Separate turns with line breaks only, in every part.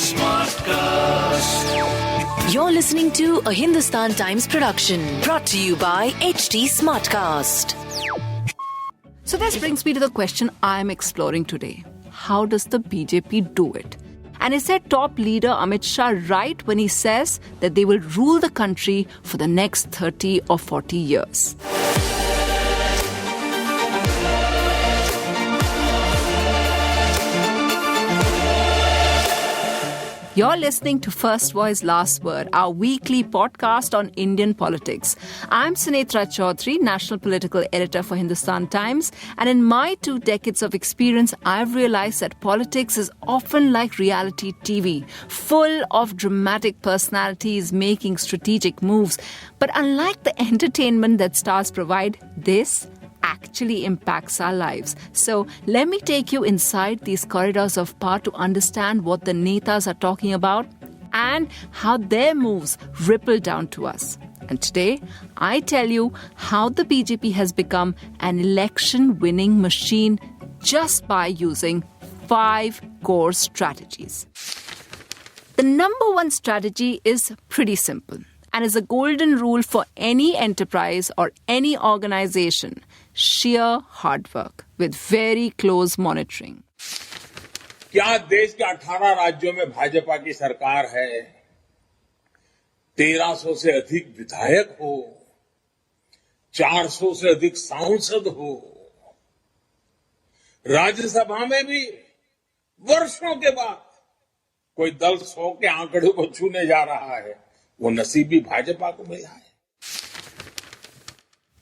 Smartcast. You're listening to a Hindutan Times production brought to you by HT Smartcast.
So this brings me to the question I'm exploring today. How does the BJP do it? And is their top leader Amit Shah right when he says that they will rule the country for the next 30 or 40 years? You're listening to First Voice Last Word, our weekly podcast on Indian politics. I'm Sunetra Chaudhary, National Political Editor for Hindutan Times. And in my 2 decades of experience, I've realized that politics is often like reality TV, full of dramatic personalities making strategic moves. But unlike the entertainment that stars provide, this actually impacts our lives. So let me take you inside these corridors of power to understand what the netas are talking about and how their moves ripple down to us. And today, I tell you how the BJP has become an election-winning machine just by using 5 core strategies. The number 1 strategy is pretty simple and is a golden rule for any enterprise or any organization. Sheer hard work with very close monitoring.
क्या देश के 18 राज्यों में भाजपा की सरकार है? 1300 से अधिक विधायक हो, 400 से अधिक सांसद हो, राज्यसभा में भी वर्षों के बाद कोई दल 100 के आंकड़े को छूने जा रहा है, वो नसीब भी भाजपा को मिला है.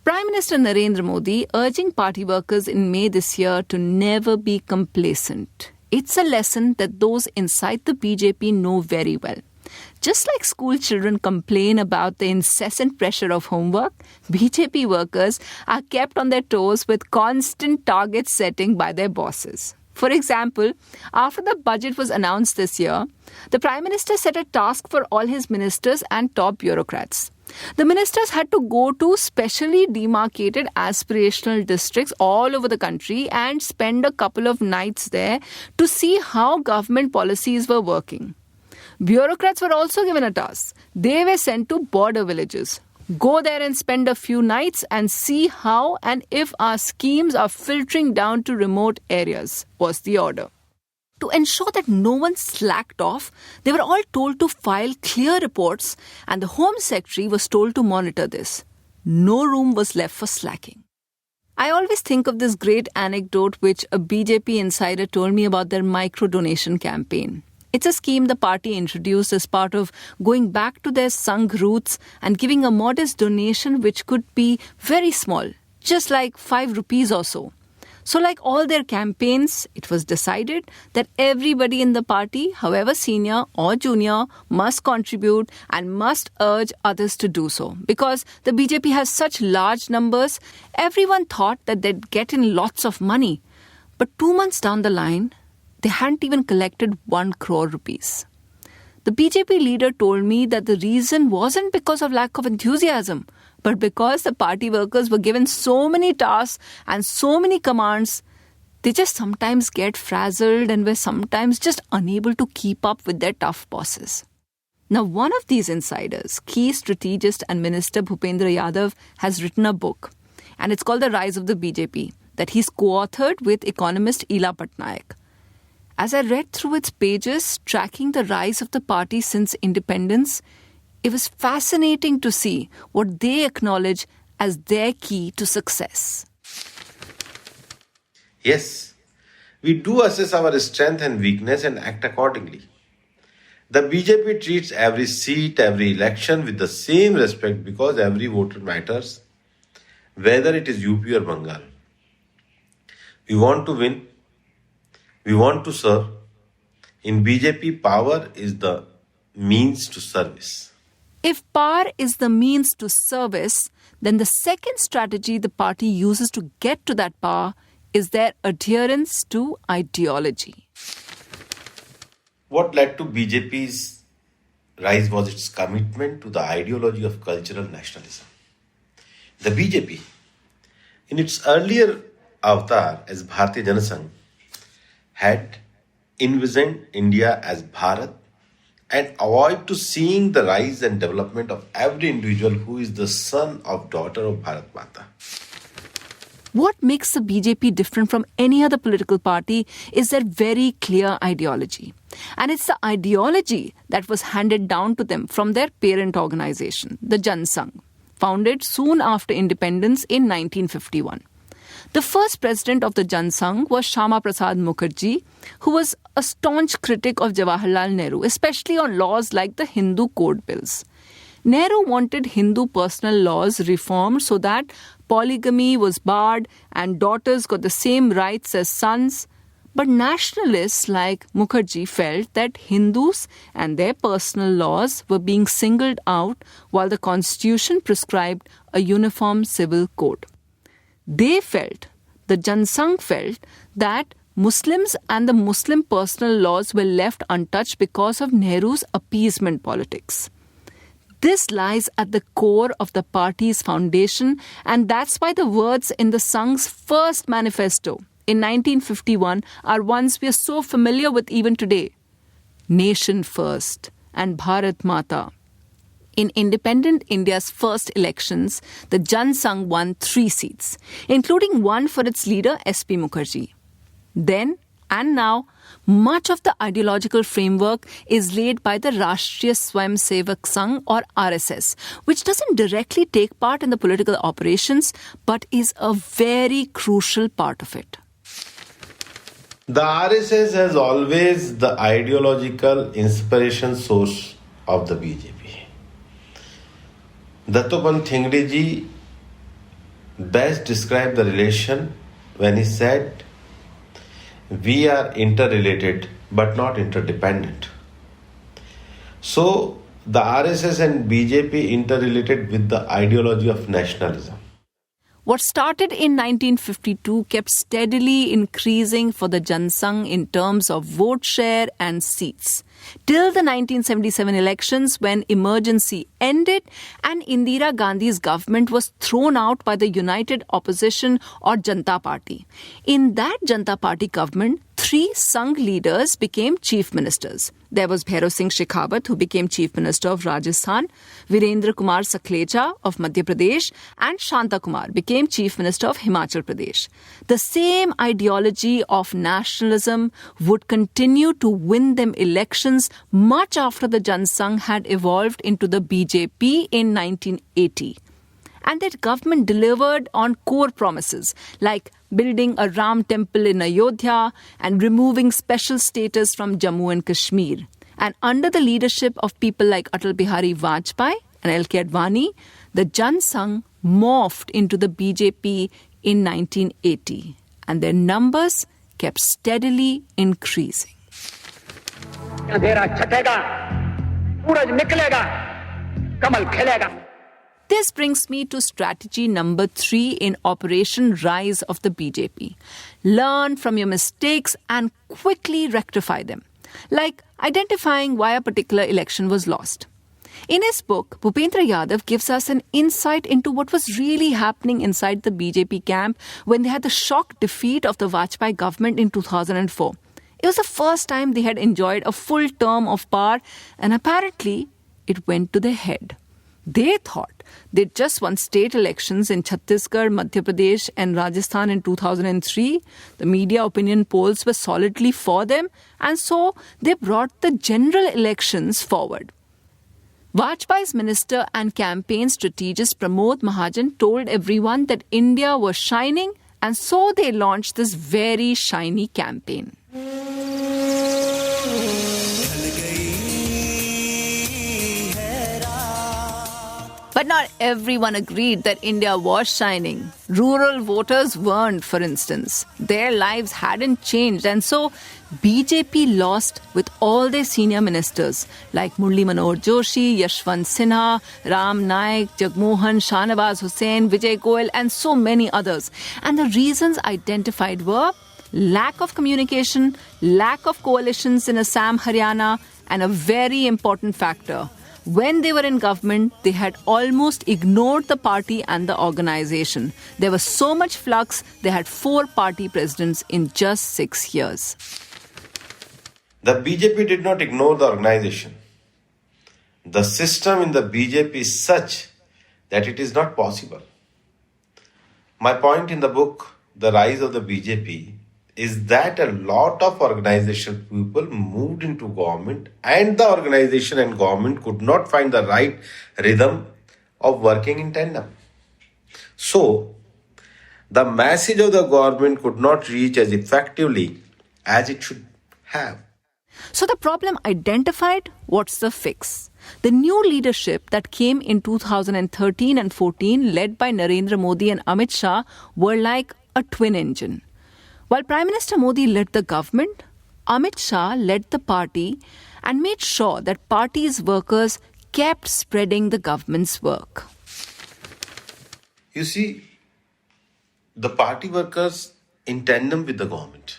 Prime Minister Narendra Modi urging party workers in May this year to never be complacent. It's a lesson that those inside the BJP know very well. Just like school children complain about the incessant pressure of homework, BJP workers are kept on their toes with constant target setting by their bosses. For example, after the budget was announced this year, the Prime Minister set a task for all his ministers and top bureaucrats. The ministers had to go to specially demarcated aspirational districts all over the country and spend a couple of nights there to see how government policies were working. Bureaucrats were also given a task. They were sent to border villages. Go there and spend a few nights and see how and if our schemes are filtering down to remote areas, was the order. To ensure that no one slacked off, they were all told to file clear reports and the Home Secretary was told to monitor this. No room was left for slacking. I always think of this great anecdote which a BJP insider told me about their micro-donation campaign. It's a scheme the party introduced as part of going back to their Sangh roots and giving a modest donation which could be very small, just like 5 rupees or so. So like all their campaigns, it was decided that everybody in the party, however senior or junior, must contribute and must urge others to do so. Because the BJP has such large numbers, everyone thought that they'd get in lots of money. But 2 months down the line, they hadn't even collected 1 crore rupees. The BJP leader told me that the reason wasn't because of lack of enthusiasm, but because the party workers were given so many tasks and so many commands, they just sometimes get frazzled and were sometimes just unable to keep up with their tough bosses. Now, one of these insiders, key strategist and minister Bhupender Yadav, has written a book, and it's called The Rise of the BJP, that he's co-authored with economist Ila Patnaik. As I read through its pages, tracking the rise of the party since independence, it was fascinating to see what they acknowledge as their key to success.
Yes, we do assess our strength and weakness and act accordingly. The BJP treats every seat, every election with the same respect because every voter matters, whether it is UP or Bengal. We want to win. We want to serve. In BJP, power is the means to service.
If power is the means to service, then the second strategy the party uses to get to that power is their adherence to ideology.
What led to BJP's rise was its commitment to the ideology of cultural nationalism. The BJP, in its earlier avatar as Bharatiya Janasangh, had envisioned India as Bharat and avoid to seeing the rise and development of every individual who is the son or daughter of Bharat Mata.
What makes the BJP different from any other political party is their very clear ideology. And it's the ideology that was handed down to them from their parent organization, the Jan Sangh, founded soon after independence in 1951. The first president of the Jan Sangh was Shama Prasad Mukherjee, who was a staunch critic of Jawaharlal Nehru, especially on laws like the Hindu Code Bills. Nehru wanted Hindu personal laws reformed so that polygamy was barred and daughters got the same rights as sons. But nationalists like Mukherjee felt that Hindus and their personal laws were being singled out while the constitution prescribed a uniform civil code. They felt, the Jan Sangh felt, that Muslims and the Muslim personal laws were left untouched because of Nehru's appeasement politics. This lies at the core of the party's foundation, and that's why the words in the Sangh's first manifesto in 1951 are ones we are so familiar with even today. Nation first and Bharat Mata. In independent India's first elections, the Jan Sangh won 3 seats, including one for its leader S.P. Mukherjee. Then and now, much of the ideological framework is laid by the Rashtriya Swayamsevak Sangh or RSS, which doesn't directly take part in the political operations but is a very crucial part of it.
The RSS has always the ideological inspiration source of the BJP. Dattopant Thingri ji best described the relation when he said, "We are interrelated but not interdependent." So, the RSS and BJP interrelated with the ideology of nationalism.
What started in 1952 kept steadily increasing for the Jan Sangh in terms of vote share and seats, till the 1977 elections when emergency ended and Indira Gandhi's government was thrown out by the United Opposition or Janata Party. In that Janata Party government, 3 Sangh leaders became chief ministers. There was Bhairav Singh Shekhawat, who became chief minister of Rajasthan, Virendra Kumar Saklecha of Madhya Pradesh, and Shanta Kumar became chief minister of Himachal Pradesh. The same ideology of nationalism would continue to win them elections much after the Jan Sangh had evolved into the BJP in 1980. And that government delivered on core promises like building a Ram temple in Ayodhya and removing special status from Jammu and Kashmir. And under the leadership of people like Atal Bihari Vajpayee and L.K. Advani, the Jan Sangh morphed into the BJP in 1980. And their numbers kept steadily increasing. This brings me to strategy number 3 in Operation Rise of the BJP. Learn from your mistakes and quickly rectify them, like identifying why a particular election was lost. In his book, Bhupender Yadav gives us an insight into what was really happening inside the BJP camp when they had the shock defeat of the Vajpayee government in 2004. It was the first time they had enjoyed a full term of power, and apparently it went to their head. They thought they'd just won state elections in Chhattisgarh, Madhya Pradesh and Rajasthan in 2003. The media opinion polls were solidly for them, and so they brought the general elections forward. Vajpayee's minister and campaign strategist Pramod Mahajan told everyone that India was shining, and so they launched this very shiny campaign. But not everyone agreed that India was shining. Rural voters weren't, for instance. Their lives hadn't changed, and so BJP lost with all their senior ministers like Murli Manohar Joshi, Yashwant Sinha, Ram Naik, Jagmohan, Shahnawaz Hussain, Vijay Goyal, and so many others. And the reasons identified were lack of communication, lack of coalitions in Assam, Haryana, and a very important factor: when they were in government, they had almost ignored the party and the organization. There was so much flux, they had 4 party presidents in just 6 years.
The BJP did not ignore the organization. The system in the BJP is such that it is not possible. My point in the book, The Rise of the BJP, is that a lot of organizational people moved into government and the organization and government could not find the right rhythm of working in tandem. So, the message of the government could not reach as effectively as it should have.
So the problem identified, what's the fix? The new leadership that came in 2013 and 14, led by Narendra Modi and Amit Shah, were like a twin engine. While Prime Minister Modi led the government, Amit Shah led the party and made sure that party's workers kept spreading the government's work.
You see, the party workers in tandem with the government.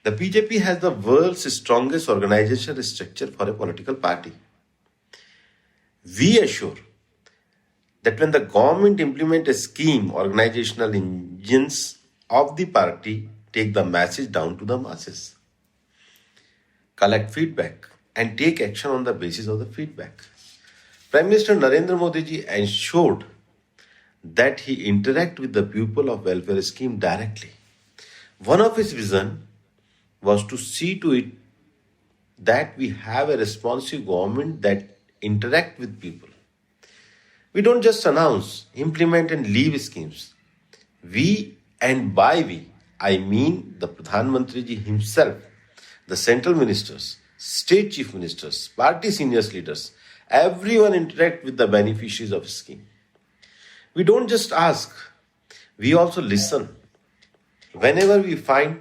The BJP has the world's strongest organizational structure for a political party. We assure that when the government implements a scheme, organizational engines of the party take the message down to the masses, collect feedback, and take action on the basis of the feedback. Prime Minister Narendra Modi ji ensured that he interact with the people of welfare scheme directly. One of his vision was to see to it that we have a responsive government that interact with people. We don't just announce, implement and leave schemes. We, and by we, I mean the Pradhan Mantri ji himself, the central ministers, state chief ministers, party senior leaders, everyone interact with the beneficiaries of a scheme. We don't just ask, we also listen. Whenever we find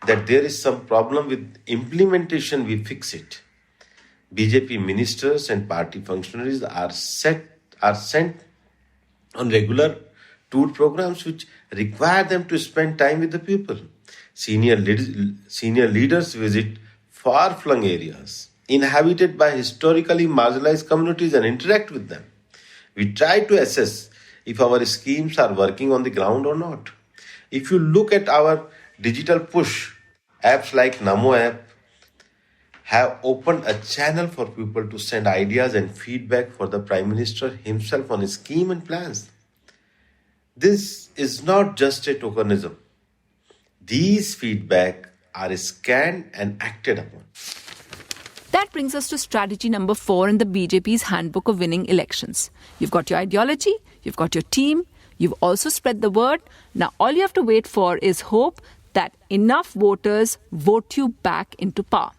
that there is some problem with implementation, we fix it. BJP ministers and party functionaries are sent on regular tour programs which require them to spend time with the people. Senior leaders visit far-flung areas inhabited by historically marginalized communities and interact with them. We try to assess if our schemes are working on the ground or not. If you look at our digital push, apps like Namo app have opened a channel for people to send ideas and feedback for the Prime Minister himself on his scheme and plans. This is not just a tokenism. These feedback are scanned and acted upon.
That brings us to strategy number 4 in the BJP's handbook of winning elections. You've got your ideology, you've got your team, you've also spread the word. Now all you have to wait for is hope that enough voters vote you back into power.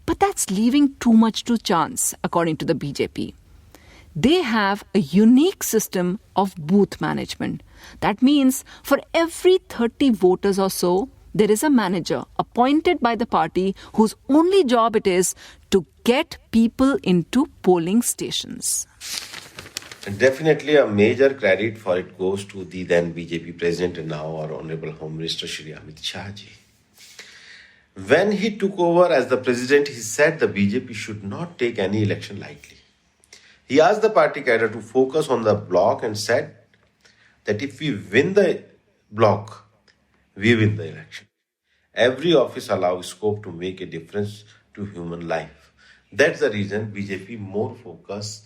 But that's leaving too much to chance, according to the BJP. They have a unique system of booth management. That means for every 30 voters or so, there is a manager appointed by the party whose only job it is to get people into polling stations.
Definitely a major credit for it goes to the then BJP President and now our Honorable Home Minister Shri Amit Shah ji. When he took over as the President, he said the BJP should not take any election lightly. He asked the party cadre to focus on the bloc and said that if we win the bloc, we win the election. Every office allows scope to make a difference to human life. That's the reason BJP more focus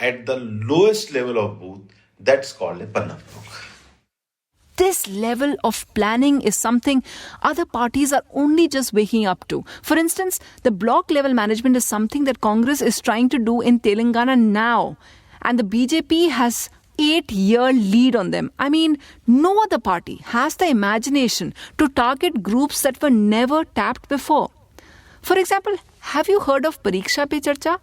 at the lowest level of booth, that's called a panna block.
This level of planning is something other parties are only just waking up to. For instance, the block level management is something that Congress is trying to do in Telangana now. And the BJP has 8-year lead on them. I mean, no other party has the imagination to target groups that were never tapped before. For example, have you heard of Pariksha Pe Charcha?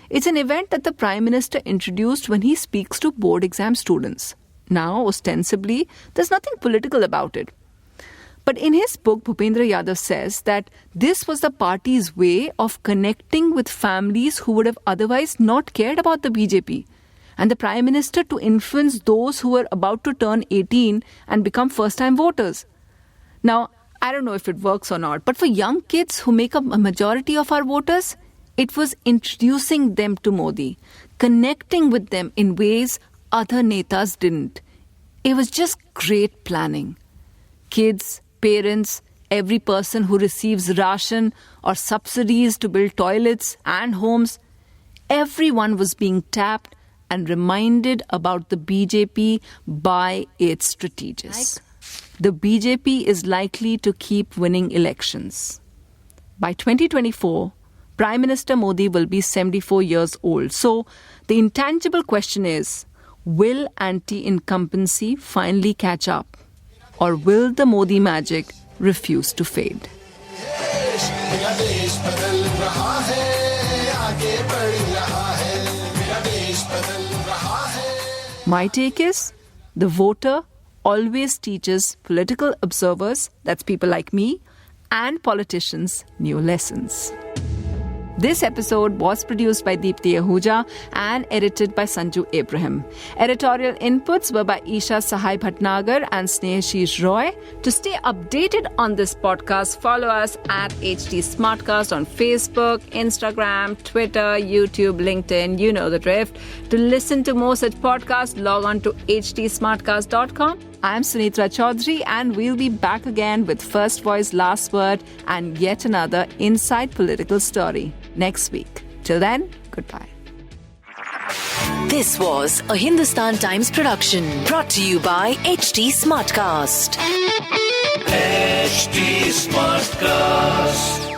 It's an event that the Prime Minister introduced when he speaks to board exam students. Now, ostensibly, there's nothing political about it. But in his book, Bhupender Yadav says that this was the party's way of connecting with families who would have otherwise not cared about the BJP, and the Prime Minister to influence those who were about to turn 18 and become first-time voters. Now, I don't know if it works or not, but for young kids who make up a majority of our voters, it was introducing them to Modi, connecting with them in ways other netas didn't. It was just great planning. Kids, parents, every person who receives ration or subsidies to build toilets and homes, everyone was being tapped and reminded about the BJP by its strategists. The BJP is likely to keep winning elections. By 2024, Prime Minister Modi will be 74 years old. So the intangible question is, will anti-incumbency finally catch up? Or will the Modi magic refuse to fade? My take is, the voter always teaches political observers, that's people like me, and politicians new lessons. This episode was produced by Deepti Ahuja and edited by Sanju Abraham. Editorial inputs were by Isha Sahai Bhatnagar and Snehashish Roy. To stay updated on this podcast, follow us at HT Smartcast on Facebook, Instagram, Twitter, YouTube, LinkedIn, you know the drift. To listen to more such podcasts, log on to htsmartcast.com. I'm Sunitra Chaudhary, and we'll be back again with First Voice, Last Word, and yet another inside political story next week. Till then, goodbye.
This was a Hindustan Times production brought to you by HT Smartcast.
HT Smartcast.